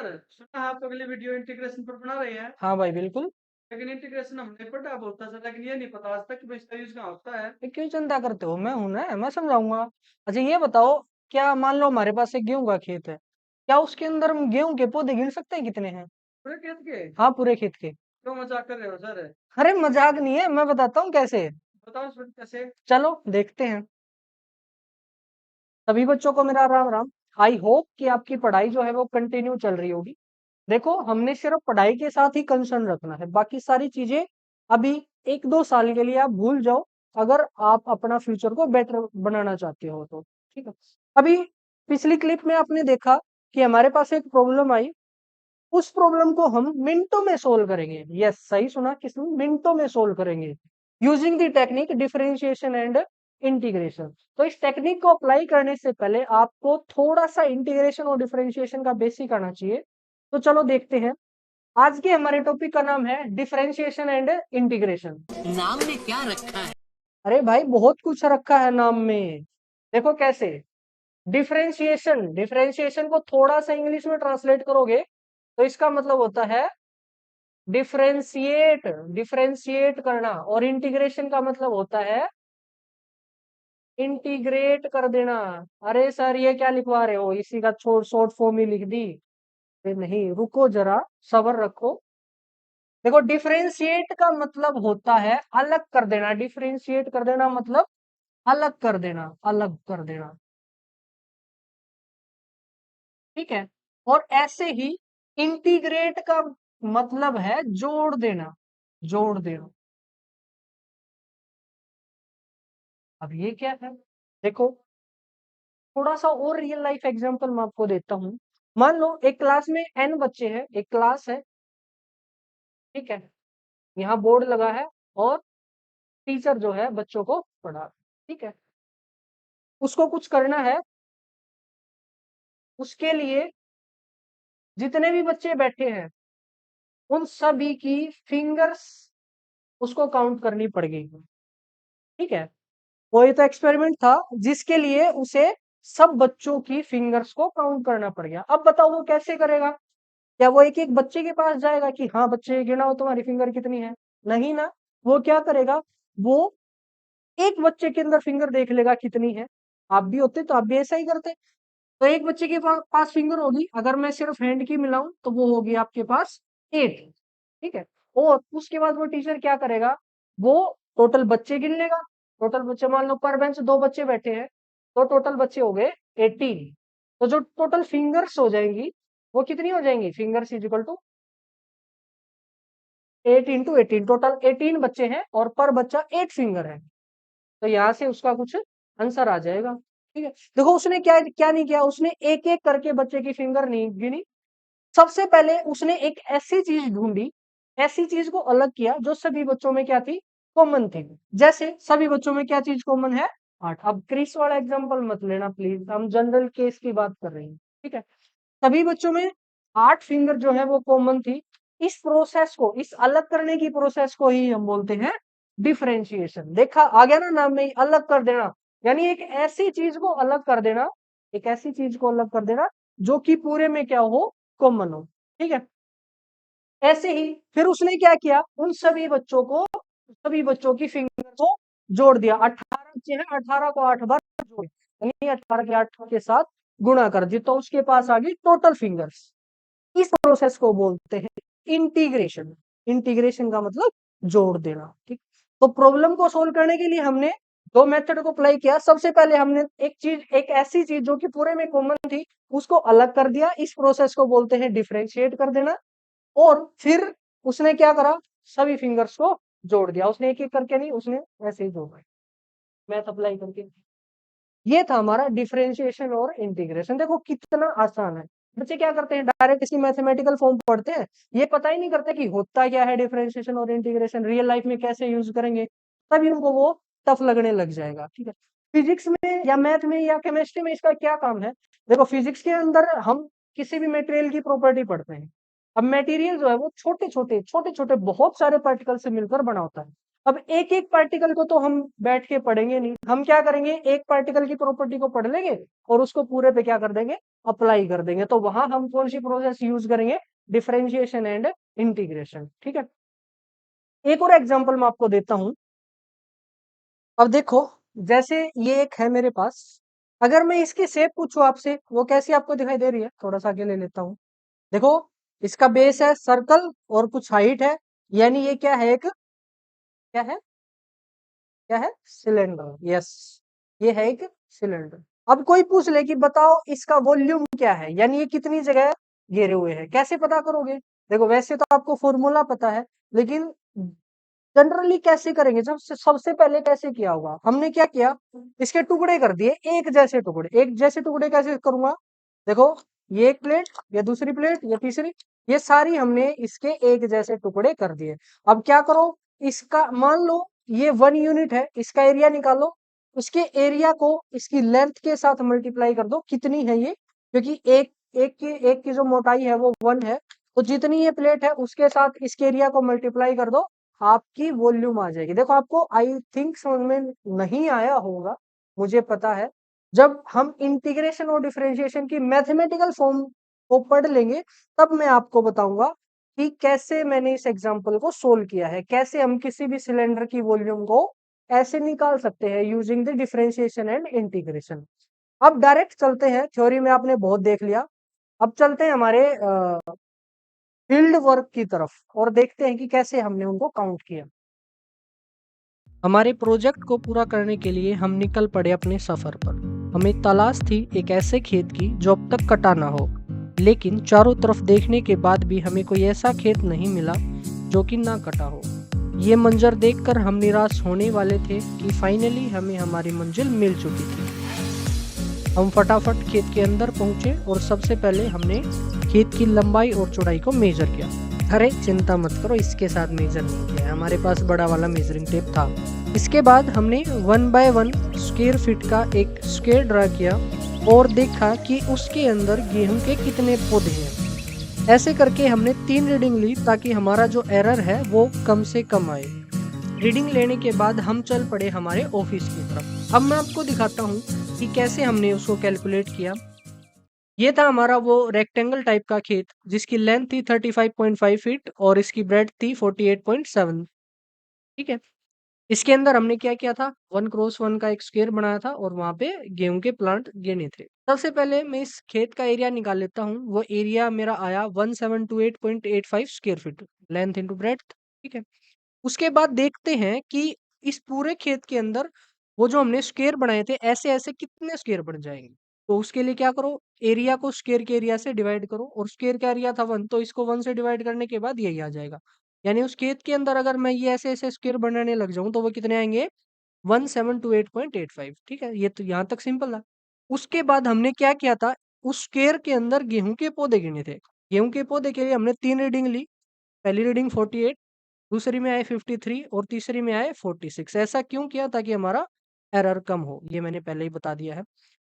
Sir सुना आप अगली वीडियो इंटीग्रेशन पर बना रहे हैं। हाँ भाई बिल्कुल। लेकिन इंटीग्रेशन हमने पढ़ा बहुत था सर, लेकिन ये नहीं पता आज तक कि इसका यूज कहाँ होता है। क्यों चिंता करते हो, मैं हूं ना, मैं समझाऊंगा। अच्छा ये बताओ, क्या मान लो हमारे पास एक गेहूं का खेत है, क्या उसके अंदर हम गेहूं के पौधे गिन सकते हैं कितने हैं? पूरे खेत के? हाँ पूरे खेत के। क्यों मजाक कर रहे हो सर? अरे मजाक नहीं है, मैं बताता हूँ कैसे। बताओ सर कैसे। चलो देखते हैं। सभी बच्चों को मेरा राम राम। आई होप कि आपकी पढ़ाई जो है वो कंटिन्यू चल रही होगी। देखो हमने सिर्फ पढ़ाई के साथ ही कंसर्न रखना है, बाकी सारी चीजें अभी 1-2 साल के लिए आप भूल जाओ, अगर आप अपना फ्यूचर को बेटर बनाना चाहते हो तो। ठीक है। अभी पिछली क्लिप में आपने देखा कि हमारे पास एक प्रॉब्लम आई, उस प्रॉब्लम को हम मिनटों में सोल्व करेंगे। यस सही सुना, किसने? मिनटों में सोल्व करेंगे using the technique differentiation and integration. तो इस टेक्निक को अप्लाई करने से पहले आपको थोड़ा सा इंटीग्रेशन और डिफरेंशिएशन का बेसिक आना चाहिए। तो चलो देखते हैं। आज के हमारे टॉपिक का नाम है डिफरेंशिएशन एंड इंटीग्रेशन। नाम में क्या रखा है? अरे भाई बहुत कुछ रखा है नाम में। देखो कैसे। डिफरेंशिएशन, डिफरेंशिएशन को थोड़ा सा इंग्लिश में ट्रांसलेट करोगे तो इसका मतलब होता है डिफरेंशिएट, डिफरेंशिएट करना। और इंटीग्रेशन का मतलब होता है इंटीग्रेट कर देना। अरे सर ये क्या लिखवा रहे हो, इसी का शॉर्ट फॉर्म ही लिख दी। अरे नहीं रुको जरा, सब्र रखो। देखो डिफरेंशिएट का मतलब होता है अलग कर देना, डिफरेंशिएट कर देना मतलब अलग कर देना, अलग कर देना। ठीक है। और ऐसे ही इंटीग्रेट का मतलब है जोड़ देना, जोड़ देना। अब ये क्या है? देखो थोड़ा सा और रियल लाइफ एग्जांपल मैं आपको देता हूं। मान लो एक क्लास में n बच्चे हैं, एक क्लास है। ठीक है। यहाँ बोर्ड लगा है और टीचर जो है बच्चों को पढ़ा रहा है। ठीक है। उसको कुछ करना है, उसके लिए जितने भी बच्चे बैठे हैं उन सभी की फिंगर्स उसको काउंट करनी पड़ेगी। ठीक है। वो ये तो एक्सपेरिमेंट था जिसके लिए उसे सब बच्चों की फिंगर्स को काउंट करना पड़ गया। अब बताओ वो कैसे करेगा? क्या वो एक एक बच्चे के पास जाएगा कि हाँ बच्चे गिनाओ तुम्हारी फिंगर कितनी है? नहीं ना। वो क्या करेगा, वो एक बच्चे के अंदर फिंगर देख लेगा कितनी है। आप भी होते तो आप भी ऐसा ही करते। तो एक बच्चे के पास फिंगर होगी, अगर मैं सिर्फ हैंड की मिलाऊं तो वो होगी आपके पास 8। ठीक है। और उसके बाद वो टीचर क्या करेगा, वो टोटल बच्चे गिन लेगा। टोटल बच्चे मान लो पर बेंच 2 बच्चे बैठे हैं, तो टोटल बच्चे हो गए 18। तो जो टोटल फिंगर्स हो जाएंगी वो कितनी हो जाएंगी? Fingers is equal to 8 × 18, total 18 बच्चे हैं और पर बच्चा 8 फिंगर है। तो यहाँ से उसका कुछ आंसर आ जाएगा। ठीक है। देखो उसने क्या क्या नहीं किया, उसने एक एक करके बच्चे की फिंगर नहीं गिनी। सबसे पहले उसने एक ऐसी चीज ढूंढी, ऐसी चीज को अलग किया जो सभी बच्चों में क्या थी? कॉमन थी। जैसे सभी बच्चों में क्या चीज कॉमन है? 8। अब क्रिस वाला एग्जांपल मत लेना प्लीज, हम जनरल केस की बात कर रहे हैं। ठीक है। सभी बच्चों में 8 फिंगर जो है वो कॉमन थी। इस प्रोसेस को, इस अलग करने की प्रोसेस को ही हम बोलते हैं डिफरेंशिएशन। देखा आ गया ना नाम में ही, अलग कर देना। यानी एक ऐसी चीज को अलग कर देना, एक ऐसी चीज को अलग कर देना जो कि पूरे में क्या हो? कॉमन हो। ठीक है। ऐसे ही फिर उसने क्या किया, उन सभी बच्चों को, सभी बच्चों की फिंगर को जोड़ दिया। 18 बच्चे हैं, 18 को 8 बार जोड़, यानी 18 के 8 के साथ गुणा कर दी, तो उसके पास आ गई टोटल फिंगर्स। इस प्रोसेस को बोलते हैं इंटीग्रेशन। इंटीग्रेशन का मतलब जोड़ देना। ठीक। तो प्रॉब्लम को सोल्व करने के लिए हमने दो मेथड को अप्लाई किया। सबसे पहले हमने एक चीज, एक ऐसी चीज जो कि पूरे में कॉमन थी, उसको अलग कर दिया। इस प्रोसेस को बोलते हैं डिफरेंशिएट कर देना। और फिर उसने क्या करा, सभी फिंगर्स को जोड़ दिया। उसने एक एक करके नहीं, उसने ऐसे ही जोड़ा, मैथ अप्लाई करके। ये था हमारा डिफरेंशिएशन और इंटीग्रेशन। देखो कितना आसान है। बच्चे क्या करते हैं, डायरेक्ट इसकी मैथमेटिकल फॉर्म पढ़ते हैं, ये पता ही नहीं करते कि होता क्या है डिफरेंशिएशन और इंटीग्रेशन, रियल लाइफ में कैसे यूज करेंगे। तभी उनको वो टफ लगने लग जाएगा। ठीक है। फिजिक्स में या मैथ में या केमिस्ट्री में इसका क्या काम है? देखो फिजिक्स के अंदर हम किसी भी मटेरियल की प्रॉपर्टी पढ़ते हैं। अब मटेरियल जो है वो छोटे छोटे बहुत सारे पार्टिकल से मिलकर बना होता है। अब एक-एक पार्टिकल को तो हम बैठ के पढ़ेंगे नहीं, हम क्या करेंगे, एक पार्टिकल की प्रॉपर्टी को पढ़ लेंगे और उसको पूरे पे क्या कर देंगे, अप्लाई कर देंगे। तो वहां हम कौन सी प्रोसेस यूज करेंगे, डिफरेंशिएशन एंड इंटीग्रेशन। ठीक है, एक और एग्जांपल मैं आपको देता हूं। अब देखो, जैसे ये एक है मेरे पास, अगर मैं इसकी शेप पूछूं आपसे, वो कैसी आपको दिखाई दे रही है, थोड़ा सा आगे ले लेता हूँ। देखो, इसका बेस है सर्कल और कुछ हाइट है, यानी ये क्या है, एक क्या है, क्या है, सिलेंडर। यस, ये है एक सिलेंडर। अब कोई पूछ ले कि बताओ इसका वॉल्यूम क्या है, यानी ये कितनी जगह घेरे हुए है, कैसे पता करोगे। देखो, वैसे तो आपको फॉर्मूला पता है, लेकिन जनरली कैसे करेंगे, जब सबसे पहले कैसे किया होगा, हमने क्या किया, इसके टुकड़े कर दिए, एक जैसे टुकड़े। एक जैसे टुकड़े कैसे करूंगा, देखो, ये एक प्लेट, ये दूसरी प्लेट, ये तीसरी, ये सारी हमने इसके एक जैसे टुकड़े कर दिए। अब क्या करो, इसका मान लो ये 1 यूनिट है, इसका एरिया निकालो, उसके एरिया को इसकी लेंथ के साथ मल्टीप्लाई कर दो, कितनी है ये, क्योंकि एक की जो मोटाई है वो 1 है, तो जितनी ये प्लेट है उसके साथ इसके एरिया को मल्टीप्लाई कर दो, आपकी वॉल्यूम आ जाएगी। देखो, आपको आई थिंक समझ में नहीं आया होगा, मुझे पता है। जब हम इंटीग्रेशन और डिफरेंशिएशन की मैथमेटिकल फॉर्म को पढ़ लेंगे, तब मैं आपको बताऊंगा कि कैसे मैंने इस एग्जांपल को सोल्व किया है, कैसे हम किसी भी सिलेंडर की वॉल्यूम को ऐसे निकाल सकते हैं using the differentiation and integration. अब डायरेक्ट चलते हैं, थ्योरी में आपने बहुत देख लिया, अब चलते हैं हमारे फील्ड वर्क की तरफ और देखते हैं कि कैसे हमने उनको काउंट किया। हमारे प्रोजेक्ट को पूरा करने के लिए हम निकल पड़े अपने सफर पर। हमें तलाश थी एक ऐसे खेत की जो अब तक कटा ना हो, लेकिन चारों तरफ देखने के बाद भी हमें कोई ऐसा खेत नहीं मिला जो कि ना कटा हो। ये मंजर देखकर हम निराश होने वाले थे कि फाइनली हमें हमारी मंजिल मिल चुकी थी। हम फटाफट खेत के अंदर पहुंचे और सबसे पहले हमने खेत की लंबाई और चौड़ाई को मेजर किया। अरे चिंता मत करो, इसके साथ मेजर नहीं किया, हमारे पास बड़ा वाला मेजरिंग टेप था। इसके बाद हमने 1 बाय 1 स्क्वायर फीट का एक स्क्वायर ड्रा किया और देखा कि उसके अंदर गेहूं के कितने पौधे हैं। ऐसे करके हमने 3 रीडिंग ली ताकि हमारा जो एरर है वो कम से कम आए। रीडिंग लेने के बाद हम चल पड़े हमारे ऑफिस की तरफ। अब मैं आपको दिखाता हूँ कि कैसे हमने उसको कैलकुलेट किया। ये था हमारा वो रेक्टेंगल टाइप का खेत जिसकी लेंथ थी 35.5 फीट और इसकी ब्रेड थी 48.7। ठीक है, इसके अंदर हमने क्या किया था, 1x1 का एक स्क्वायर बनाया था और वहां पे गेहूं के प्लांट गिने थे। सबसे पहले मैं इस खेत का एरिया निकाल लेता हूँ। वो एरिया मेरा आया 1728.85 square feet, length into breadth. ठीक है, उसके बाद देखते हैं कि इस पूरे खेत के अंदर वो जो हमने स्क्वायर बनाए थे, ऐसे ऐसे कितने स्क्वायर बन जाएंगे। तो उसके लिए क्या करो, एरिया को स्क्वायर के एरिया से डिवाइड करो, और स्क्वायर का एरिया था 1, तो इसको 1 से डिवाइड करने के बाद यही आ जाएगा। यानी उस खेत के अंदर अगर मैं ये ऐसे ऐसे स्क्वायर बनाने लग जाऊं तो वो कितने आएंगे, 1728.85। ठीक है, ये तो यहाँ तक सिंपल था। उसके बाद हमने क्या किया था, उस स्क्वायर के अंदर गेहूं के पौधे गिने थे। गेहूं के पौधे के लिए हमने 3 रीडिंग ली। पहली रीडिंग 48, दूसरी में आए 53 और तीसरी में आए 46। ऐसा क्यों किया, ताकि हमारा एरर कम हो, ये मैंने पहले ही बता दिया है।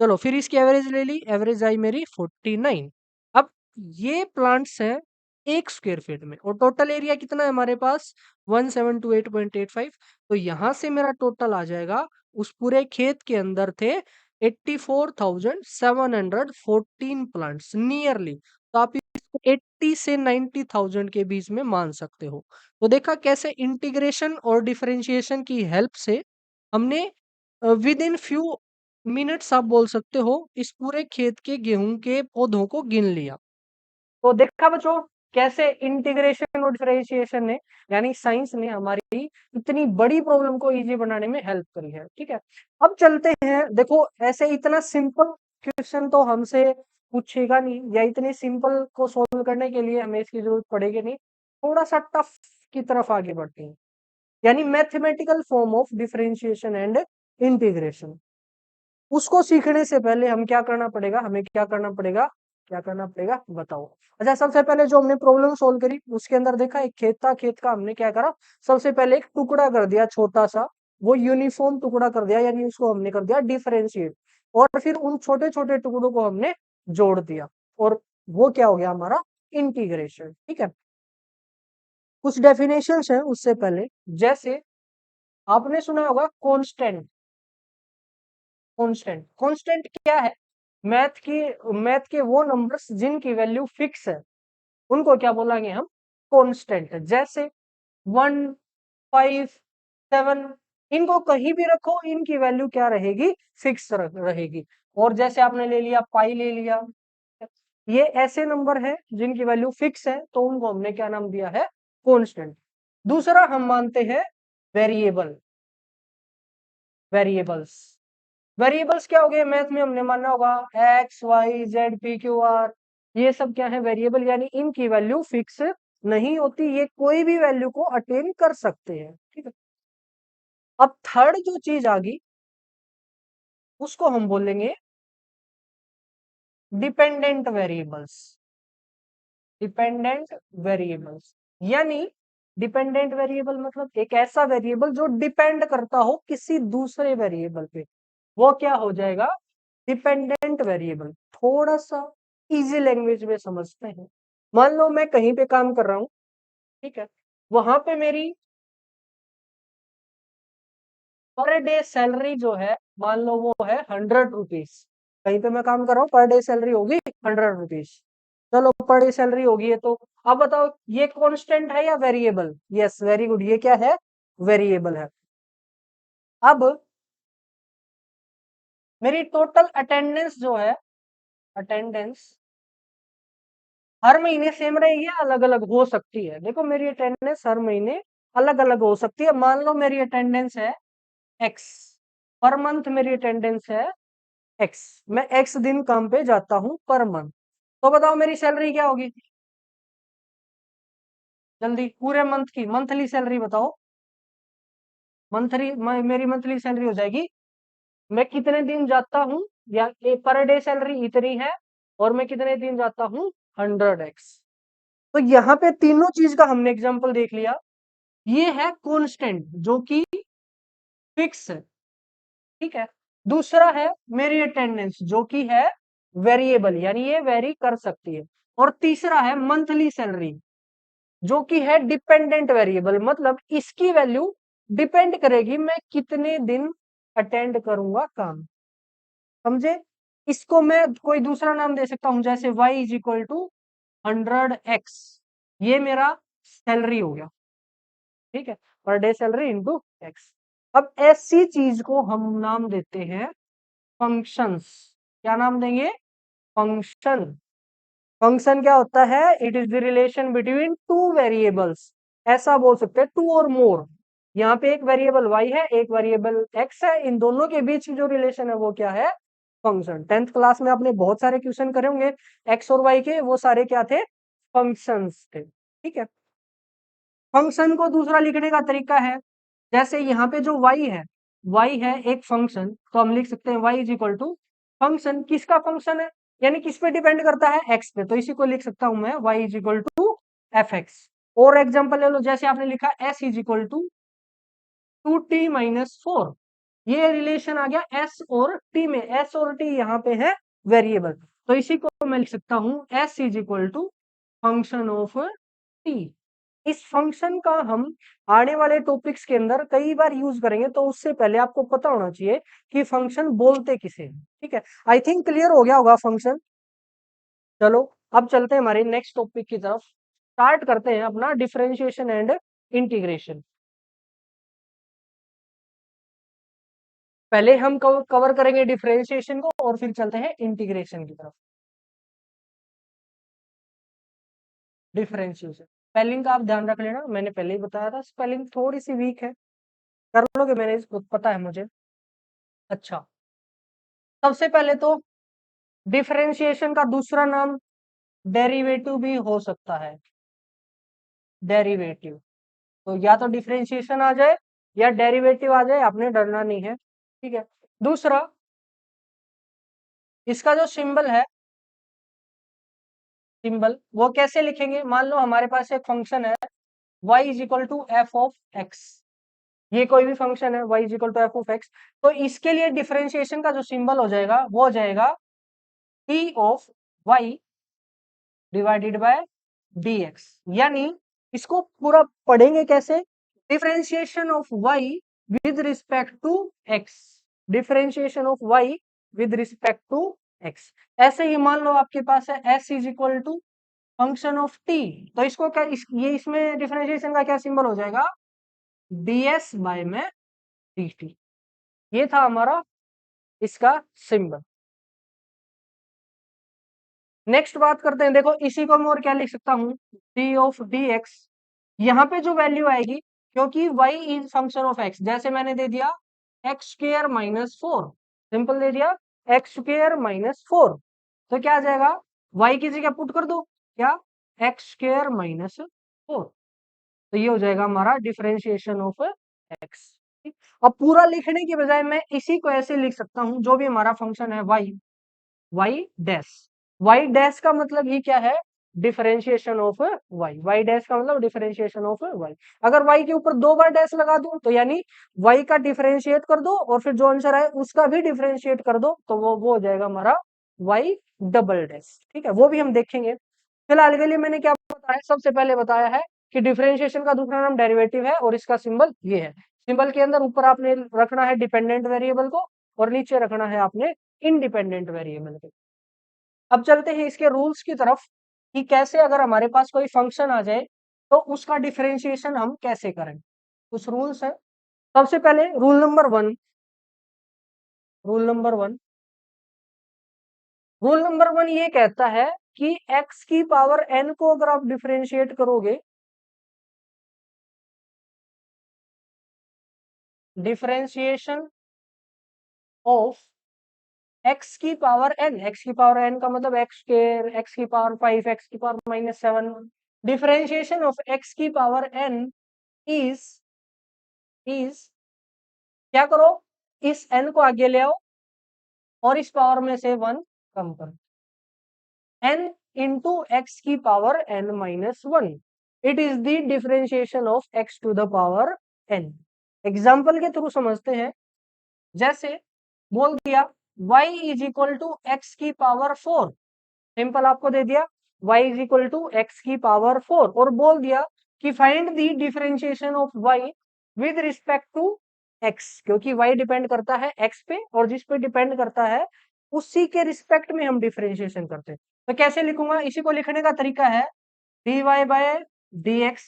चलो, फिर इसकी एवरेज ले ली, एवरेज आई मेरी 49। अब ये प्लांट्स हैं 1 स्क्वायर फीट में और टोटल एरिया कितना है हमारे पास, 1728.85। तो यहाँ से मेरा टोटल आ जाएगा, उस पूरे खेत के अंदर थे 84,714 प्लांट्स नियरली। तो आप 80 से 90,000 के बीच में मान सकते हो। तो देखा कैसे इंटीग्रेशन और डिफरेंशिएशन की हेल्प से हमने विद इन फ्यू मिनट्स आप बोल सकते हो इस पूरे खेत के गेहूं के पौधों को गिन लिया। तो देखा बच्चों, कैसे इंटीग्रेशन और डिफरेंशिएशन ने, यानी साइंस ने हमारी इतनी बड़ी प्रॉब्लम को इजी बनाने में हेल्प करी है। ठीक है, अब चलते हैं। देखो, ऐसे इतना सिंपल क्वेश्चन तो हमसे पूछेगा नहीं, या इतनी सिंपल को सोल्व करने के लिए हमें इसकी जरूरत पड़ेगी नहीं। थोड़ा सा टफ की तरफ आगे बढ़ते हैं, यानी mathematical form of differentiation and integration. उसको सीखने से पहले हम क्या करना पड़ेगा, हमें क्या करना पड़ेगा, क्या करना पड़ेगा बताओ। अच्छा, सबसे पहले जो हमने प्रॉब्लम सोल्व करी उसके अंदर देखा एक खेत था, खेत का हमने क्या करा, सबसे पहले एक टुकड़ा कर दिया छोटा सा, वो यूनिफॉर्म टुकड़ा कर दिया, यानी उसको हमने कर दिया डिफरेंशिएट, और फिर उन छोटे छोटे टुकड़ों को हमने जोड़ दिया, और वो क्या हो गया हमारा, इंटीग्रेशन। ठीक है, कुछ डेफिनेशंस है उससे पहले, जैसे आपने सुना होगा कांस्टेंट। कांस्टेंट कांस्टेंट क्या है? मैथ के वो नंबर्स जिनकी वैल्यू फिक्स है उनको क्या बोलेंगे हम? कांस्टेंट। जैसे 1, 5, 7, इनको कहीं भी रखो, इनकी वैल्यू क्या रहेगी? फिक्स रहेगी। और जैसे आपने ले लिया पाई ले लिया, ये ऐसे नंबर है जिनकी वैल्यू फिक्स है, तो उनको हमने क्या नाम दिया है? कांस्टेंट। दूसरा हम मानते हैं वेरिएबल। वेरिएबल्स वेरिएबल्स क्या हो गए? मैथ में हमने माना होगा x y z p q r, ये सब क्या है? वेरिएबल, यानी इनकी वैल्यू फिक्स नहीं होती, ये कोई भी वैल्यू को अटेन कर सकते हैं। ठीक है। अब थर्ड जो चीज आ गई उसको हम बोलेंगे डिपेंडेंट वेरिएबल्स। डिपेंडेंट वेरिएबल्स यानी डिपेंडेंट वेरिएबल मतलब एक ऐसा वेरिएबल जो डिपेंड करता हो किसी दूसरे वेरिएबल पे, वो क्या हो जाएगा? Dependent variable. थोड़ा सा इजी लैंग्वेज में समझते हैं। मान लो मैं कहीं पे काम कर रहा हूं, ठीक है, वहां पे मेरी पर डे सैलरी जो है, मान लो वो है 100 रुपीज। कहीं पे मैं काम कर रहा हूँ, पर डे सैलरी होगी 100 रुपीज। चलो पर डे सैलरी होगी, है तो अब बताओ ये कांस्टेंट है या वेरिएबल? यस, वेरी गुड, ये क्या है? वेरिएबल है। अब मेरी टोटल अटेंडेंस जो है, अटेंडेंस हर महीने सेम रहेगी या अलग अलग हो सकती है? देखो मेरी अटेंडेंस हर महीने अलग अलग हो सकती है। मान लो मेरी अटेंडेंस है एक्स, पर मंथ मेरी अटेंडेंस है एक्स, मैं एक्स दिन काम पे जाता हूं पर मंथ, तो बताओ मेरी सैलरी क्या होगी? जल्दी, पूरे मंथ की मंथली सैलरी बताओ। मेरी मंथली सैलरी हो जाएगी, मैं कितने दिन जाता हूं, या पर डे सैलरी इतनी है और मैं कितने दिन जाता हूं, 100x। तो यहाँ पे तीनों चीज का हमने एग्जांपल देख लिया। ये है कांस्टेंट जो कि फिक्स है, ठीक है। दूसरा है मेरी अटेंडेंस जो कि है वेरिएबल, यानी ये वेरी कर सकती है। और तीसरा है मंथली सैलरी जो कि है डिपेंडेंट वेरिएबल, मतलब इसकी वैल्यू डिपेंड करेगी मैं कितने दिन अटेंड करूंगा काम। समझे? इसको मैं कोई दूसरा नाम दे सकता हूं, जैसे y is equal to 100x, ये मेरा सैलरी हो गया, ठीक है, per day salary into x. अब ऐसी चीज को हम नाम देते हैं फंक्शंस। क्या नाम देंगे? फंक्शन। फंक्शन क्या होता है? It is the relation between two variables. ऐसा बोल सकते हैं टू और मोर। यहाँ पे एक वेरिएबल y है, एक वेरिएबल x है, इन दोनों के बीच की जो रिलेशन है वो क्या है? फंक्शन। 10th क्लास में आपने बहुत सारे क्वेश्चन करे होंगे x और y के, वो सारे क्या थे? फंक्शंस थे, ठीक है। फंक्शन को दूसरा लिखने का तरीका है, जैसे यहाँ पे जो y है एक फंक्शन, तो हम लिख सकते हैं y is equal to function. किसका फंक्शन है? यानी किस पे डिपेंड करता है? x पे, तो इसी को लिख सकता हूं मैं y is equal to f x. और एग्जाम्पल ले लो, जैसे आपने लिखा s is equal to 2t-4, ये रिलेशन आ गया s और t में। s और t यहाँ पे है वेरिएबल, तो इसी को मैं लिख सकता हूँ s is equal to function of t। इस फंक्शन का हम आने वाले टॉपिक्स के अंदर कई बार यूज करेंगे, तो उससे पहले आपको पता होना चाहिए कि फंक्शन बोलते किसे हैं, ठीक है। आई थिंक क्लियर हो गया होगा फंक्शन। चलो अब चलते हैं हमारे नेक्स्ट टॉपिक की तरफ, स्टार्ट करते हैं अपना डिफरेंशिएशन एंड इंटीग्रेशन। पहले हम कवर करेंगे डिफरेंशिएशन को और फिर चलते हैं इंटीग्रेशन की तरफ। डिफरेंशिएशन स्पेलिंग का आप ध्यान रख लेना, मैंने पहले ही बताया था स्पेलिंग थोड़ी सी वीक है, कर लोगे मैनेज, पता है मुझे। अच्छा, सबसे पहले तो डिफरेंशिएशन का दूसरा नाम डेरिवेटिव भी हो सकता है। डेरिवेटिव, तो या तो डिफरेंशिएशन आ जाए या डेरिवेटिव आ जाए, आपने डरना नहीं है, ठीक है। दूसरा, इसका जो सिंबल है, सिंबल वो कैसे लिखेंगे? मान लो हमारे पास एक फंक्शन है y is equal to f of x, ये कोई भी फंक्शन है y is equal to f of x, तो इसके लिए डिफरेंशिएशन का जो सिंबल हो जाएगा वो हो जाएगा t of y divided by dx। यानी इसको पूरा पढ़ेंगे कैसे? Differentiation of y with respect to x, differentiation of y with respect to x. ऐसे ही मान लो आपके पास है s is equal to function of t, तो इसको क्या ये इसमें डिफरेंशिएशन का क्या सिंबल हो जाएगा, ds बाय में dt। ये था हमारा इसका सिंबल। नेक्स्ट बात करते हैं, देखो इसी को मैं और क्या लिख सकता हूँ, डी ऑफ डी एक्स। यहाँ पे जो वैल्यू आएगी, क्योंकि y is function of x, जैसे मैंने दे दिया x square minus four, simple दे दिया एक्स स्क्र माइनस फोर, तो क्या आ जाएगा, y की जगह पुट कर दो क्या, एक्स स्क्र माइनस फोर, तो ये हो जाएगा हमारा डिफरेंशिएशन ऑफ x। अब पूरा लिखने की बजाय मैं इसी को ऐसे लिख सकता हूँ, जो भी हमारा फंक्शन है y, y dash, y dash का मतलब ही क्या है, differentiation of y, y dash का मतलब डिफरेंशिएशन ऑफ y। अगर y के ऊपर दो बार डैश लगा दूं तो यानी y का डिफरेंशिएट कर दो और फिर जो आंसर है उसका भी डिफरेंशिएट कर दो, तो वो हो जाएगा हमारा y डबल डैश। ठीक है, वो भी हम देखेंगे। फिलहाल के लिए मैंने क्या बताया, सबसे पहले बताया है कि डिफरेंशिएशन का दूसरा नाम डेरिवेटिव है और इसका सिंबल ये है। सिंबल के अंदर ऊपर आपने रखना है डिपेंडेंट वेरिएबल को और नीचे रखना है आपने इंडिपेंडेंट वेरिएबल को। अब चलते हैं इसके रूल्स की तरफ कि कैसे अगर हमारे पास कोई फंक्शन आ जाए तो उसका डिफरेंशिएशन हम कैसे करें। कुछ रूल्स है। सबसे पहले रूल नंबर वन ये कहता है कि x की पावर n को अगर आप डिफरेंशिएट करोगे, डिफरेंशिएशन ऑफ x की पावर n का मतलब x स्क्वायर, x की पावर 5, x की पावर -7, डिफरेंशिएशन ऑफ x की पावर n इज क्या करो, इस n को आगे ले आओ और इस पावर में से 1 कम करो, n इंटू एक्स की power n minus 1, it is the differentiation of x to the power n। Example के थ्रू समझते हैं, जैसे बोल दिया y is equal to x की पावर 4, सिंपल आपको दे दिया y is equal to x की पावर 4 और बोल दिया कि find the differentiation of y with respect to x, क्योंकि y डिपेंड करता है x पे और जिस पे डिपेंड करता है उसी के रिस्पेक्ट में हम डिफरेंशिएशन करते हैं। तो कैसे लिखूंगा, इसी को लिखने का तरीका है dy बाय dx,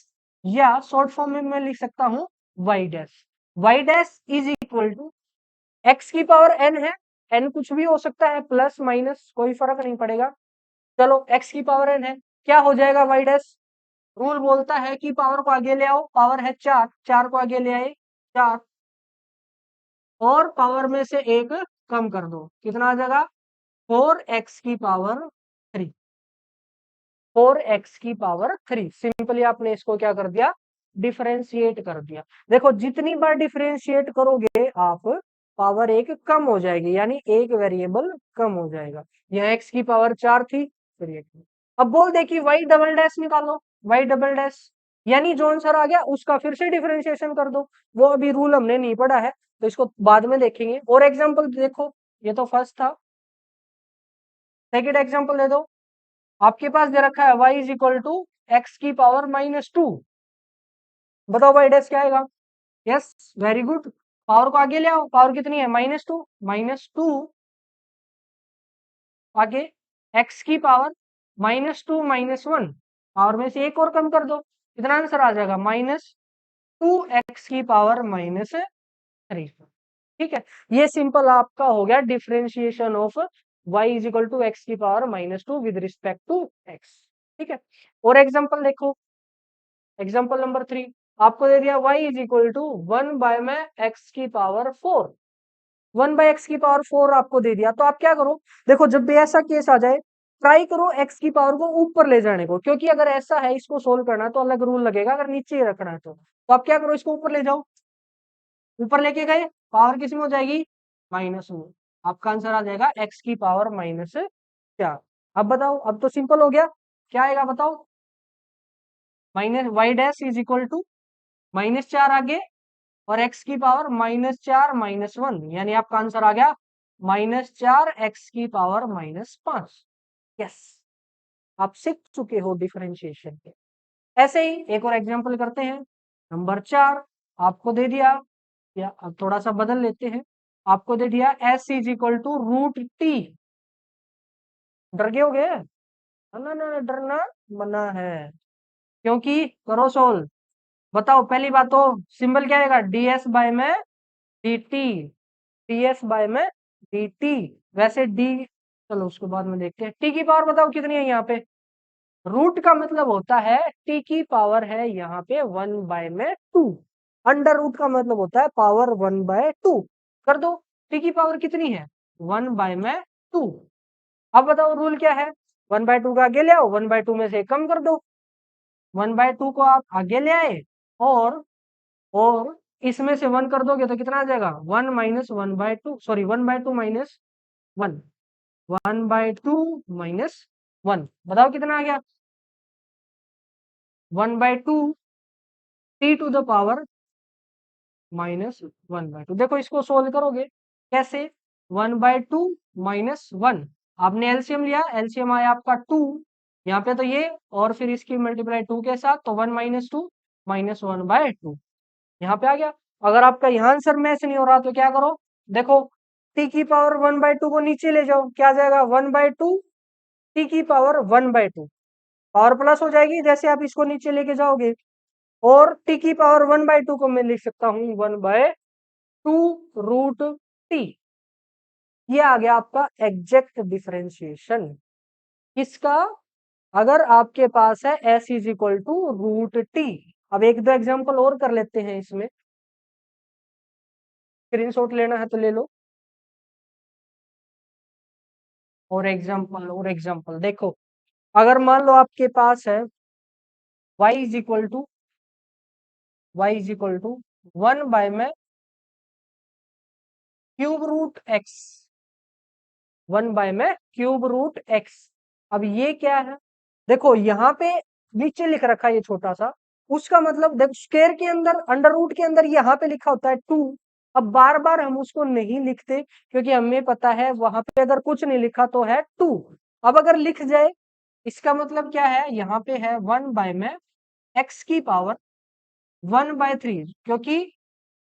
या शॉर्ट फॉर्म में मैं लिख सकता हूं y dash is equal to x की पावर n है, n कुछ भी हो सकता है, प्लस माइनस कोई फर्क नहीं पड़ेगा, चलो x की पावर n है, क्या हो जाएगा y डैश, रूल बोलता है कि पावर को आगे ले आओ, पावर है 4, 4 को आगे ले आए 4 और पावर में से एक कम कर दो, कितना आ जाएगा 4x की पावर 3, 4x की पावर 3। सिंपली आपने इसको क्या कर दिया, डिफरेंशिएट कर दिया। देखो जितनी बार डिफरेंशिएट करोगे आप पावर एक कम हो जाएगी, यानी एक वेरिएबल कम हो जाएगा। यह x की पावर 4 थी, फिर एक। अब बोल दे कि y डबल डैश निकालो, y डबल डैश यानी जो आंसर आ गया उसका फिर से डिफरेंशिएशन कर दो। वो अभी रूल हमने नहीं पढ़ा है तो इसको बाद में देखेंगे। और एग्जांपल देखो, ये तो फर्स्ट था, सेकंड एग्जांपल दे दो। आपके पास दे रखा है y is equal to x की पावर -2, बताओ y डैश क्या आएगा, यस वेरी गुड, पावर को आगे ले आओ, पावर कितनी है -2 आगे x की पावर -2 -1, पावर में से एक और कम कर दो, कितना आंसर आ जाएगा -2x की पावर -3। ठीक है, ये सिंपल आपका हो गया differentiation of y is equal to x की power -2 with respect to x। ठीक है, और एग्जांपल देखो, एग्जांपल नंबर 3 आपको दे दिया y is equal to 1 by में x की पावर 4, 1 बाय x की पावर 4 आपको दे दिया, तो आप क्या करो, देखो जब भी ऐसा केस आ जाए ट्राई करो x की पावर को ऊपर ले जाने को, क्योंकि अगर ऐसा है इसको सोल्व करना है तो अलग रूल लगेगा, अगर नीचे ही रखना है तो आप क्या करो, इसको ऊपर ले जाओ, ऊपर लेके गए पावर किस में हो जाएगी -1, आपका आंसर आ जाएगा x की पावर -4। अब बताओ, अब तो सिंपल हो गया, क्या आएगा बताओ, minus y dash is equal to -4 आगे और x की पावर -4 -1, यानी आपका आंसर आ गया -4 x की पावर -5। यस, आप सीख चुके हो डिफरेंशिएशन के। ऐसे ही एक और एग्जांपल करते हैं, नंबर 4 आपको दे दिया या अब थोड़ा सा बदल लेते हैं, आपको दे दिया s is equal to root t. डर गए हो गए? ना ना डरना मना है, क्योंकि करो सोल्व। बताओ पहली बात तो सिंबल क्या आएगा, ds बाय में dt, ds बाय में dt। वैसे d, चलो उसके बाद में देखते हैं। t की पावर बताओ कितनी है यहाँ पे, रूट का मतलब होता है t की पावर है यहाँ पे 1 बाय में 2, अंडर रूट का मतलब होता है पावर 1 बाय 2। कर दो, t की पावर कितनी है 1 बाय में 2। अब बताओ रूल क्या है, 1 बाय 2 का आगे ले आओ, 1 बाय 2 में से कम कर दो। 1 बाय 2 को आप आगे ले आए और इसमें से 1 कर दोगे तो कितना आ जाएगा, 1 minus 1 by 2, sorry 1 by 2 minus 1, 1 by 2 minus 1, बताओ कितना आ गया, 1 by 2 t to the power minus 1 by 2। देखो इसको सोल्व करोगे कैसे, 1 बाय 2 माइनस 1, आपने एलसीएम लिया, एलसीएम आया आपका 2, यहाँ पे तो ये और फिर इसकी मल्टीप्लाई 2 के साथ, तो 1 माइनस 2 माइनस 1 बाय 2 यहाँ पे आ गया। अगर आपका यहाँ आंसर मैच नहीं हो रहा तो क्या करो, देखो टी की पावर 1 बाय 2 को नीचे ले जाओ, क्या आ जाएगा 1 बाय 2 टी की पावर 1 बाय 2, पावर प्लस हो जाएगी जैसे आप इसको नीचे लेके जाओगे, और टी की पावर 1 बाय 2 को मैं लिख सकता हूँ 1 बाय 2 रूट टी। ये आ गया आपका एग्जैक्ट डिफरेंशिएशन किसका, अगर आपके पास है s is equal to root t. अब एक दो एग्जांपल और कर लेते हैं, इसमें स्क्रीनशॉट लेना है तो ले लो, और एग्जांपल देखो, अगर मान लो आपके पास है y is equal to 1 by में क्यूब रूट x, 1 बाय में क्यूब रूट x। अब ये क्या है, देखो यहाँ पे नीचे लिख रखा है ये छोटा सा, उसका मतलब देखो स्क्वायर के अंदर अंडर रूट के अंदर यहाँ पे लिखा होता है 2। अब बार बार हम उसको नहीं लिखते क्योंकि हमें पता है वहां पे अगर कुछ नहीं लिखा तो है 2। अब अगर लिख जाए इसका मतलब क्या है, यहाँ पे है 1 बाय में x की पावर 1 बाय 3, क्योंकि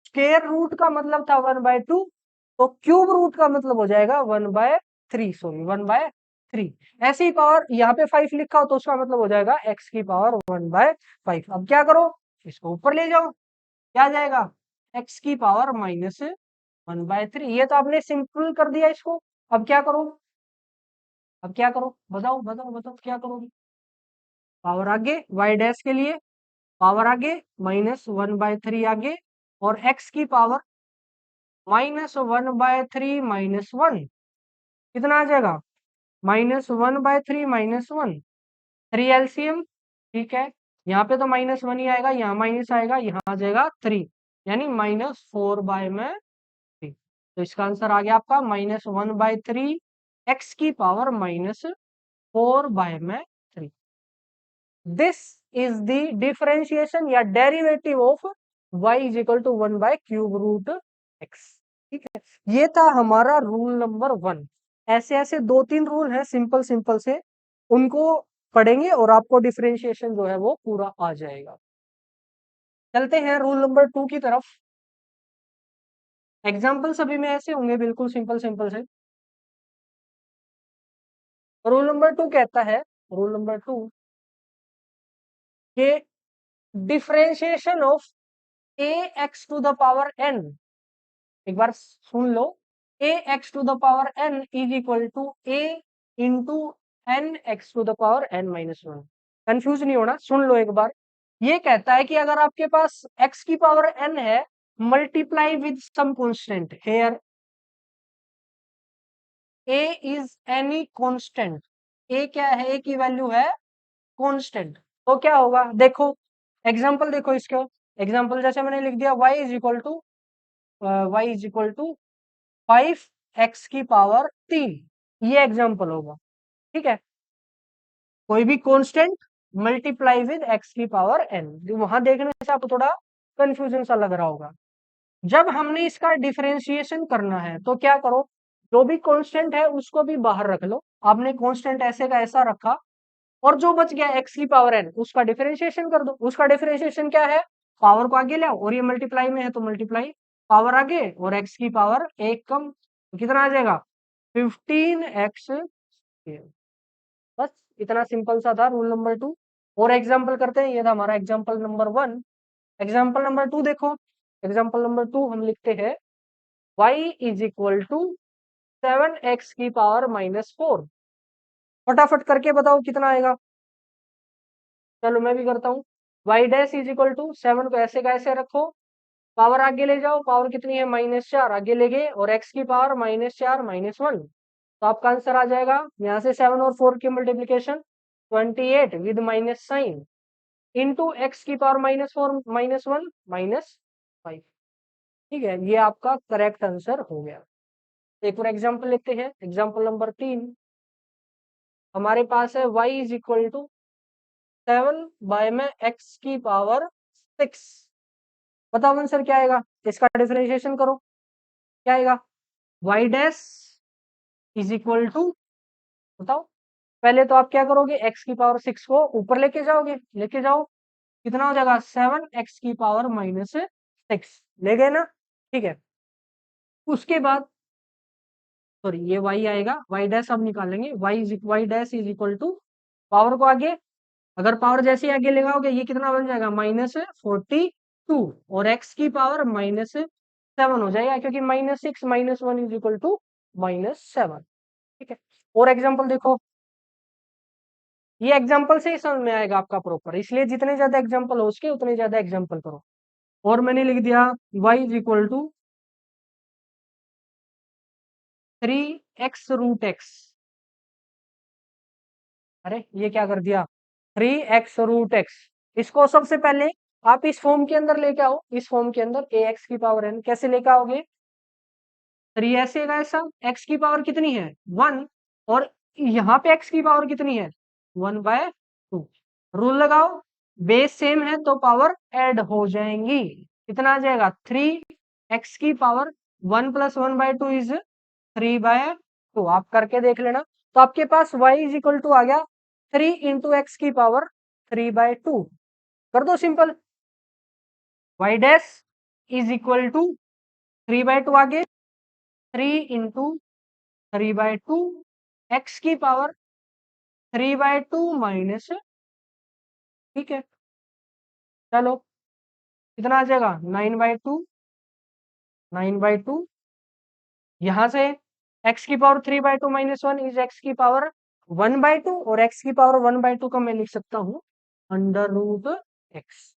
स्क्वायर रूट का मतलब था 1 बाय 2, तो क्यूब रूट का मतलब हो जाएगा 1 बाय 3, सॉरी 1 बाय 3। ऐसी पावर यहाँ पे 5 लिखा हो तो उसका मतलब हो जाएगा x की पावर 1 बाय 5। अब क्या करो, इसको ऊपर ले जाओ, क्या आ जाएगा x की पावर माइनस 1 बाय 3। ये तो आपने सिंपल कर दिया इसको। अब क्या करो, अब क्या करो, बताओ बताओ बताओ क्या करोगे, पावर आगे y डैश के लिए पावर आगे माइनस 1 बाय 3 आगे, और x की पावर माइनस 1 बाय 3 माइनस 1, कितना आ जाएगा माइनस 1 बाय 3 माइनस 1, 3 एलसीएम, ठीक है, यहाँ पे तो माइनस 1 ही आएगा, यहाँ माइनस आएगा, यहाँ आ जाएगा 3, यानी माइनस 4 बाय में 3। तो इसका आंसर आ गया आपका माइनस 1 बाय 3 एक्स की पावर माइनस 4 बाय में 3। दिस इज द डिफरेंशिएशन या derivative of y is equal to 1 by cube root x। ठीक है, ये था हमारा रूल नंबर 1। ऐसे ऐसे 2-3 रूल हैं सिंपल सिंपल से, उनको पढ़ेंगे और आपको डिफरेंशिएशन जो है वो पूरा आ जाएगा। चलते हैं रूल नंबर 2 की तरफ। एग्जाम्पल सभी में ऐसे होंगे बिल्कुल सिंपल सिंपल से। रूल नंबर 2 कहता है, रूल नंबर 2 के differentiation of a x to the power n, एक बार सुन लो, a x to the power n is equal to a into n x to the power n minus 1। Confuse नहीं होना, सुन लो एक बार। ये कहता है कि अगर आपके पास x की पावर n है, multiply with some constant, here a is any constant, a क्या है, a की वैल्यू है कांस्टेंट, तो क्या होगा देखो, एग्जांपल देखो इसका, एग्जांपल जैसे मैंने लिख दिया y is equal to 5x की पावर 3, ये एग्जांपल होगा। ठीक है, कोई भी कांस्टेंट मल्टीप्लाई विद x की पावर n, वहां देखने से आपको थोड़ा कंफ्यूजन सा लग रहा होगा। जब हमने इसका डिफरेंशिएशन करना है तो क्या करो, जो भी कांस्टेंट है उसको भी बाहर रख लो। आपने कांस्टेंट ऐसे का ऐसा रखा, और जो बच गया x की पावर n उसका डिफरेंशिएशन कर दो। उसका डिफरेंशिएशन क्या है, पावर को आगे ले आओ, और ये मल्टीप्लाई में है तो मल्टीप्लाई, पावर आगे और x की पावर 1 कम, तो कितना आ जाएगा 15x स्क्वायर। बस इतना सिंपल सा था रूल नंबर 2। और एग्जांपल करते हैं, ये था हमारा एग्जांपल नंबर 1। एग्जांपल नंबर 2 देखो, एग्जांपल नंबर 2 हम लिखते हैं y is equal to 7x की पावर -4। फटाफट करके बताओ कितना आएगा। चलो मैं भी करता हूँ। y dash is equal to 7 को ऐसे का ऐसे रखो, पावर आगे ले जाओ, पावर कितनी है -4 आगे ले गए, और x की पावर -4 -1, तो आपका आंसर आ जाएगा यहाँ से 7 और 4 की multiplication 28 with minus sine into x की पावर -4 -1 -5। ठीक है, ये आपका करेक्ट आंसर हो गया। एक और एग्जांपल लेते हैं, एग्जांपल नंबर 3। हमारे पास है y is equal to 7 by में x की पावर 6। बताओ आंसर क्या आएगा, इसका डिफरेंशिएशन करो, क्या आएगा y dash is equal to, बताओ पहले तो आप क्या करोगे, x की पावर 6 को ऊपर लेके जाओगे, लेके जाओ, कितना हो जाएगा 7x की पावर -6 ले गए ना। ठीक है, उसके बाद सॉरी ये y आएगा, y डैश अब निकालेंगे, y dash is equal to power को आगे, अगर पावर जैसे ही आगे लगाओगे ये कितना बन जाएगा -42, और x की पावर -7 हो जाएगा, क्योंकि -6 -1 इज इक्वल टू -7। ठीक है, और एग्जांपल देखो, ये एग्जांपल से ही समझ में आएगा आपका प्रॉपर, इसलिए जितने ज्यादा एग्जांपल हो उसके उतने ज्यादा एग्जांपल करो। और मैंने लिख दिया y is equal to 3x root x। अरे ये क्या कर दिया 3x रूट x। इसको सबसे पहले आप इस फॉर्म के अंदर लेके आओ, इस फॉर्म के अंदर ax की पावर n कैसे लेके आओगे, 3 ऐसे का ऐसा, x की पावर कितनी है 1, और यहाँ पे x की पावर कितनी है 1/2। रूल लगाओ, बेस सेम है तो पावर ऐड हो जाएंगी, कितना आ जाएगा 3x की पावर 1 + 1/2 इज 3/2। आप करके देख लेना, तो आपके पास y इज इक्वल टू आ गया 3 इंटू एक्स की पावर 3/2। कर दो simple, y dash is equal to 3/2 आगे 3 इंटू 3/2 एक्स की पावर 3/2 माइनस, ठीक है चलो कितना आ जाएगा 9/2, 9/2 यहाँ से x की पावर 3/2 -1 इज x की पावर 1/2, और x की पावर 1/2 का मैं लिख सकता हूँ √x।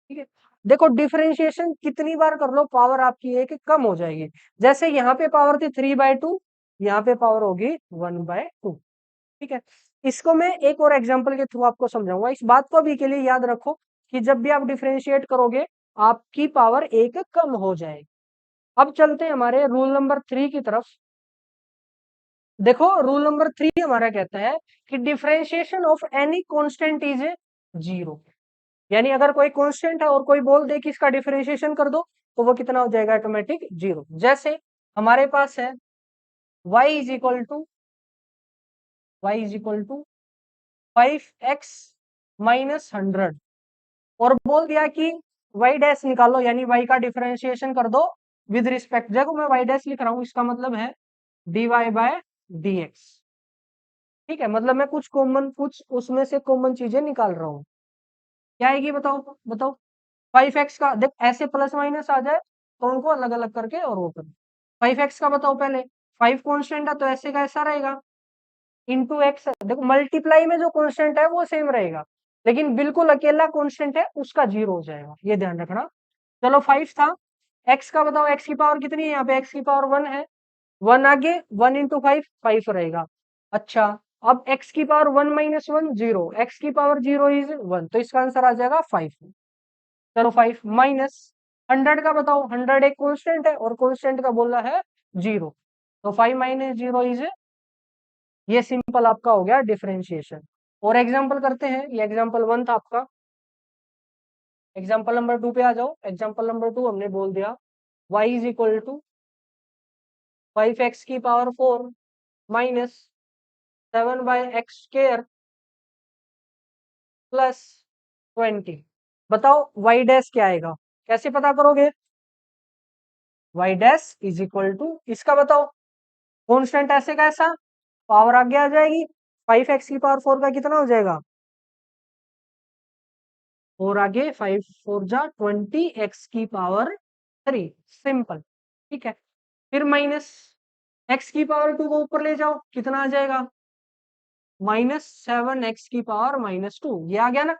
ठीक है, देखो डिफरेंशिएशन कितनी बार कर लो पावर आपकी एक कम हो जाएगी। जैसे यहाँ पे पावर थी 3/2, यहाँ पे पावर होगी 1/2। ठीक है, इसको मैं एक और एग्जांपल के थ्रू आपको समझाऊंगा। इस बात को अभी के लिए याद रखो कि जब भी आप डिफरेंशिएट करोगे आपकी पावर एक कम हो जाएगी। अब चलते हैं हमारे रूल नंबर 3 की तरफ। देखो रूल नंबर 3 हमारा कहता है कि differentiation of any constant is 0। यानी अगर कोई कांस्टेंट है और कोई बोल दे कि इसका डिफरेंशिएशन कर दो, तो वो कितना हो जाएगा ऑटोमेटिक 0। जैसे हमारे पास है y is equal to 5x -100, और बोल दिया कि y डैश निकालो, यानी y का डिफरेंशिएशन कर दो विद रिस्पेक्ट, देखो मैं y डैश लिख रहा हूं, इसका मतलब है dy/dx। ठीक है, मतलब मैं कुछ उसमें से कॉमन चीजें निकाल रहा हूँ, क्या आएगी बताओ बताओ। 5x का देख ऐसे प्लस माइनस आ जाए तो उनको अलग अलग करके और वो करो। 5x का बताओ पहले, 5 कांस्टेंट है तो ऐसे का ऐसा रहेगा, इंटू एक्स, देखो मल्टीप्लाई में जो कांस्टेंट है वो सेम रहेगा, लेकिन बिल्कुल अकेला कांस्टेंट है उसका 0 हो जाएगा, ये ध्यान रखना। चलो 5 था, x का बताओ, x की पावर कितनी है, यहाँ पे x की पावर 1 है, 1 आगे 1 इंटू 5 5 रहेगा। अच्छा, अब x की पावर 1 - 1 0, x की पावर 0 इज 1, तो इसका आंसर आ जाएगा 5। चलो 5 माइनस 100 का बताओ, 100 एक कांस्टेंट है और कांस्टेंट का बोला है 0, तो 5 - 0 इज, ये सिंपल आपका हो गया डिफरेंशिएशन। और एग्जांपल करते हैं, ये एग्जांपल 1 था आपका। एग्जांपल नंबर 2 पे आ जाओ। एग्जांपल नंबर 2 हमने बोल दिया y is equal to 5x की power 4 minus 7/x square plus 20। बताओ y डैश क्या आएगा, कैसे पता करोगे। y dash is equal to, इसका बताओ कॉन्स्टेंट ऐसे का ऐसा, पावर आगे आ जाएगी, 5x की पावर 4 का कितना हो जाएगा, 4 आगे 5 4 जा 20x की पावर 3, सिंपल। ठीक है, फिर माइनस x की पावर 2 को ऊपर ले जाओ, कितना आ जाएगा, -7x की पावर -2, ये आ गया ना,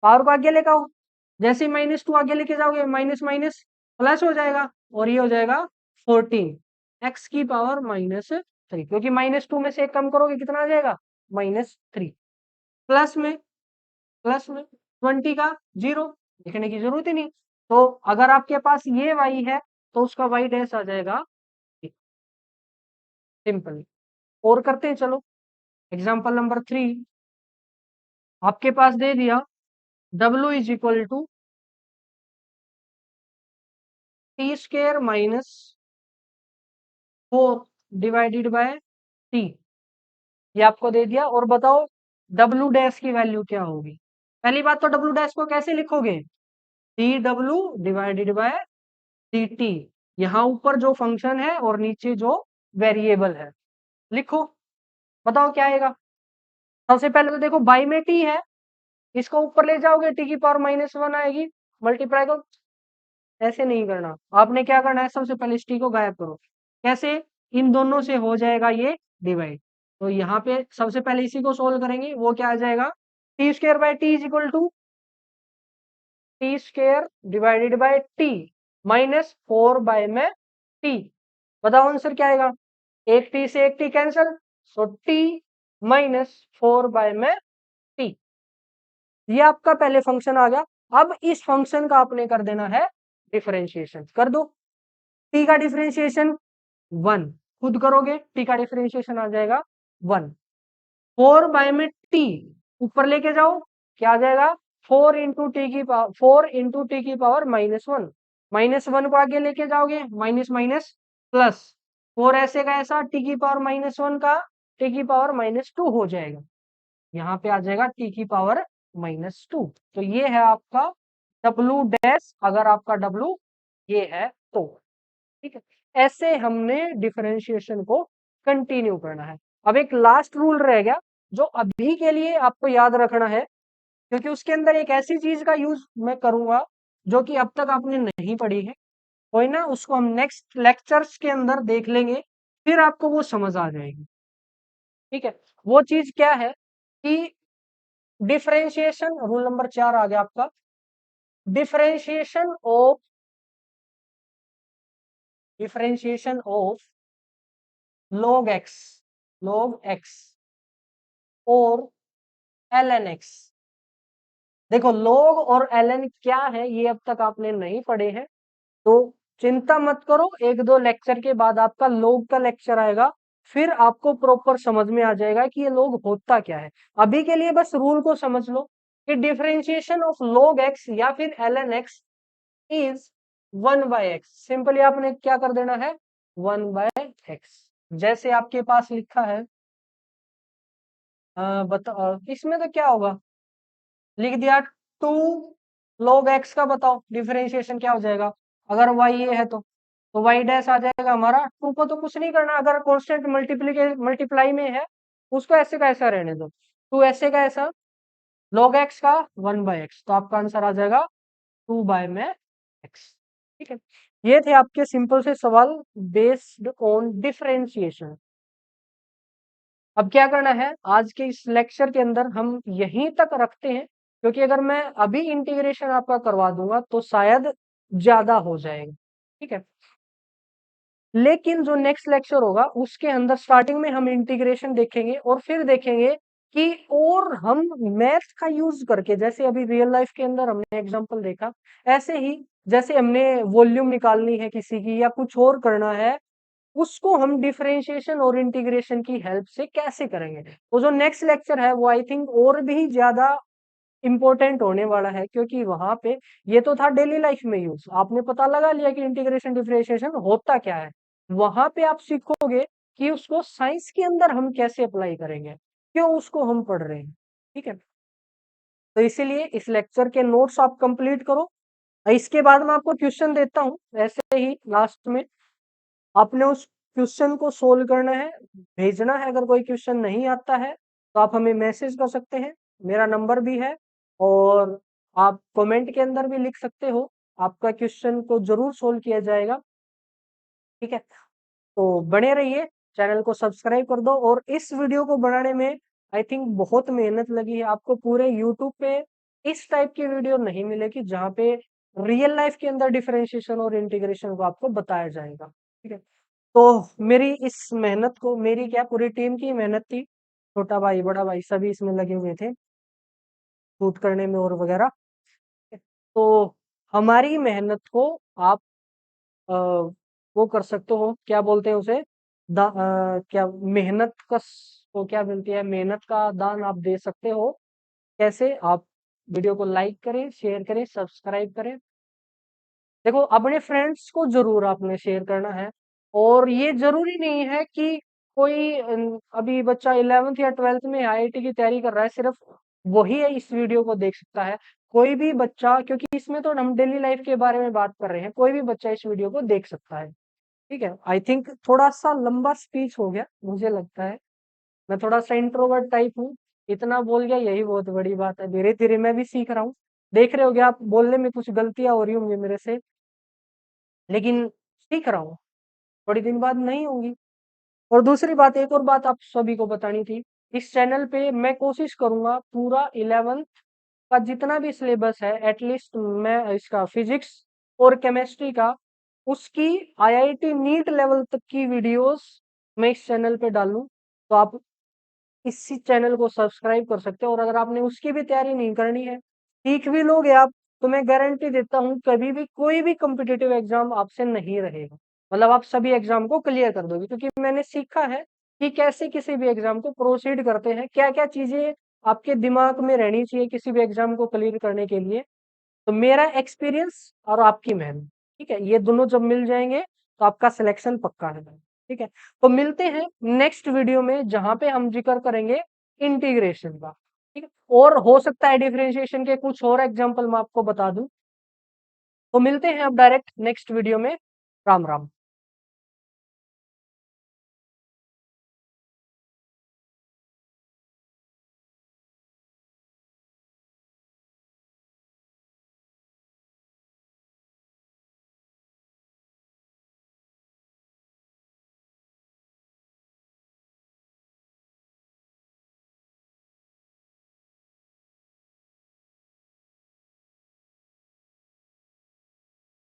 पावर को आगे लेकर आओ, जैसे -2 आगे लेके जाओगे माइनस माइनस प्लस हो जाएगा, और ये हो जाएगा 14 x की पावर -3, क्योंकि -2 में से एक कम करोगे कितना आ जाएगा, -3, प्लस में 20 का 0 लिखने की जरूरत ही नहीं। तो अगर आपके पास ये y है तो उसका y डैश आ जाएगा, सिंपल। और करते हैं, चलो एग्जांपल नंबर 3, आपके पास दे दिया w is equal to t square minus 4 divided by t, ये आपको दे दिया, और बताओ w डैश की वैल्यू क्या होगी। पहली बात तो w डैश को कैसे लिखोगे, T W divided by D T, यहाँ ऊपर जो फंक्शन है और नीचे जो वेरिएबल है, लिखो, बताओ क्या आएगा। सबसे पहले तो देखो बाई में टी है, इसको ऊपर ले जाओगे टी की पावर -1 आएगी, मल्टीप्लाई को ऐसे नहीं करना, आपने क्या करना है, सबसे पहले इस टी को गायब करो, कैसे, इन दोनों से हो जाएगा ये डिवाइड, तो यहाँ पे सबसे पहले इसी को सोल्व करेंगे, वो क्या आ जाएगा, t square by t is equal to t square divided by t -4 by में टी, बताओ आंसर क्या आएगा, एक टी से एक t cancel, so t -4 by में टी, ये आपका पहले फंक्शन आ गया। अब इस फंक्शन का आपने कर देना है डिफरेंशिएशन, कर दो, टी का डिफरेंशिएशन 1, खुद करोगे टी का डिफरेंशिएशन आ जाएगा 1, 4 बाय में टी ऊपर लेके जाओ, क्या आ जाएगा, 4 इंटू टी की पावर -1, -1 को आगे लेके जाओगे माइनस माइनस प्लस, 4 ऐसे का ऐसा, टी की पावर -1 का टी की पावर -2 हो जाएगा, यहाँ पे आ जाएगा टी की पावर -2, तो ये है आपका W डैश, अगर आपका W ये है तो, ठीक है, ऐसे हमने डिफरेंशिएशन को कंटिन्यू करना है। अब एक लास्ट रूल रह गया जो अभी के लिए आपको याद रखना है, क्योंकि उसके अंदर एक ऐसी चीज का यूज मैं करूंगा जो कि अब तक आपने नहीं पढ़ी है, कोई ना, उसको हम नेक्स्ट लेक्चर्स के अंदर देख लेंगे, फिर आपको वो समझ आ जाएगी। ठीक है, वो चीज क्या है कि डिफरेंशिएशन, रूल नंबर 4 आ गया आपका, डिफरेंशिएशन ऑफ log x और ln x। देखो log और ln क्या है ये अब तक आपने नहीं पढ़े हैं, तो चिंता मत करो, एक दो लेक्चर के बाद आपका log का लेक्चर आएगा, फिर आपको प्रॉपर समझ में आ जाएगा कि ये log होता क्या है। अभी के लिए बस रूल को समझ लो कि डिफरेंशिएशन ऑफ log x या फिर ln x is 1/x, simply आपने क्या कर देना है, 1/x, जैसे आपके पास लिखा है, बताओ इसमें तो क्या होगा, लिख दिया 2 log x का, बताओ डिफरेंशिएशन क्या हो जाएगा, अगर y ये है तो y डैश आ जाएगा हमारा, 2 को तो कुछ नहीं करना, अगर कांस्टेंट मल्टीप्लाई में है उसको ऐसे का ऐसा रहने दो, 2 ऐसे का ऐसा, log x का 1/x, तो आपका आंसर आ जाएगा 2 बाय में x। ठीक है, ये थे आपके सिंपल से सवाल बेस्ड ऑन डिफरेंशिएशन। अब क्या करना है, आज के इस लेक्चर के अंदर हम यहीं तक रखते हैं, क्योंकि अगर मैं अभी इंटीग्रेशन आपका करवा दूंगा तो शायद ज्यादा हो जाएगा। ठीक है, लेकिन जो नेक्स्ट लेक्चर होगा उसके अंदर स्टार्टिंग में हम इंटीग्रेशन देखेंगे और फिर देखेंगे कि और हम मैथ का यूज करके, जैसे अभी रियल लाइफ के अंदर हमने एग्जांपल देखा, ऐसे ही जैसे हमने वॉल्यूम निकालनी है किसी की या कुछ और करना है, उसको हम डिफरेंशिएशन और इंटीग्रेशन की हेल्प से कैसे करेंगे। तो जो नेक्स्ट लेक्चर है वो आई थिंक और भी ज्यादा इंपॉर्टेंट होने वाला है, क्योंकि वहां पे ये तो था डेली लाइफ में यूज, आपने पता लगा लिया कि इंटीग्रेशन डिफरेंशिएशन होता क्या है, वहां पे आप सीखोगे कि उसको साइंस के अंदर हम कैसे अप्लाई करेंगे, क्यों उसको हम पढ़ रहे हैं। ठीक है, तो इसीलिए इस लेक्चर के नोट्स आप कंप्लीट करो, इसके बाद मैं आपको क्वेश्चन देता हूँ ऐसे ही लास्ट में, आपने उस क्वेश्चन को सोल्व करना है, भेजना है। अगर कोई क्वेश्चन नहीं आता है तो आप हमें मैसेज कर सकते हैं, मेरा नंबर भी है, और आप कमेंट के अंदर भी लिख सकते हो, आपका क्वेश्चन को जरूर सोल्व किया जाएगा। ठीक है, तो बने रहिए, चैनल को सब्सक्राइब कर दो। और इस वीडियो को बनाने में आई थिंक बहुत मेहनत लगी है। आपको पूरे यूट्यूब पे इस टाइप की वीडियो नहीं मिलेगी जहाँ पे रियल लाइफ के अंदर डिफरेंशिएशन और इंटीग्रेशन को आपको बताया जाएगा। ठीक है, तो मेरी इस मेहनत को, मेरी क्या पूरी टीम की मेहनत थी, छोटा भाई बड़ा भाई सभी इसमें लगे हुए थे शूट करने में और वगैरह। तो हमारी मेहनत को आप अ, वो कर सकते हो, क्या बोलते हैं उसे, क्या मेहनत का वो क्या मिलती है, मेहनत का दान आप दे सकते हो। कैसे? आप वीडियो को लाइक करें, शेयर करें, सब्सक्राइब करें। देखो, अपने फ्रेंड्स को जरूर आपने शेयर करना है। और ये जरूरी नहीं है कि कोई अभी बच्चा 11th या 12th में आईआईटी की तैयारी कर रहा है सिर्फ वही है इस वीडियो को देख सकता है। कोई भी बच्चा, क्योंकि इसमें तो हम डेली लाइफ के बारे में बात कर रहे हैं, कोई भी बच्चा इस वीडियो को देख सकता है। ठीक है, आई थिंक थोड़ा सा लंबा स्पीच हो गया मुझे लगता है, मैं थोड़ा सा इंट्रोवर्ट टाइप हूँ, इतना बोल गया यही बहुत बड़ी बात है। धीरे धीरे मैं भी सीख रहा हूँ, देख रहे होगे आप, बोलने में कुछ गलतियां हो रही होंगी मेरे से, लेकिन सीख रहा हूँ, थोड़ी दिन बाद नहीं होंगी। और दूसरी बात, एक और बात आप सभी को बतानी थी, इस चैनल पे मैं कोशिश करूंगा पूरा 11th का जितना भी सिलेबस है, एटलीस्ट मैं इसका फिजिक्स और केमिस्ट्री का, उसकी आईआईटी नीट लेवल तक की वीडियोस मैं इस चैनल पे डालूं। तो आप इसी चैनल को सब्सक्राइब कर सकते हो। और अगर आपने उसकी भी तैयारी नहीं करनी है, सीख भी लोगे आप, तो मैं गारंटी देता हूँ कभी भी कोई भी कॉम्पिटिटिव एग्जाम आपसे नहीं रहेगा। मतलब आप सभी एग्जाम को क्लियर कर दोगे, क्योंकि मैंने सीखा है कि कैसे किसी भी एग्जाम को प्रोसीड करते हैं, क्या क्या चीजें आपके दिमाग में रहनी चाहिए किसी भी एग्जाम को क्लियर करने के लिए। तो मेरा एक्सपीरियंस और आपकी मेहनत, ठीक है, ये दोनों जब मिल जाएंगे तो आपका सिलेक्शन पक्का है। ठीक है, तो मिलते हैं नेक्स्ट वीडियो में जहां पे हम जिक्र करेंगे इंटीग्रेशन का। ठीक है, और हो सकता है डिफरेंशिएशन के कुछ और एग्जांपल मैं आपको बता दूं। तो मिलते हैं अब डायरेक्ट नेक्स्ट वीडियो में। राम राम।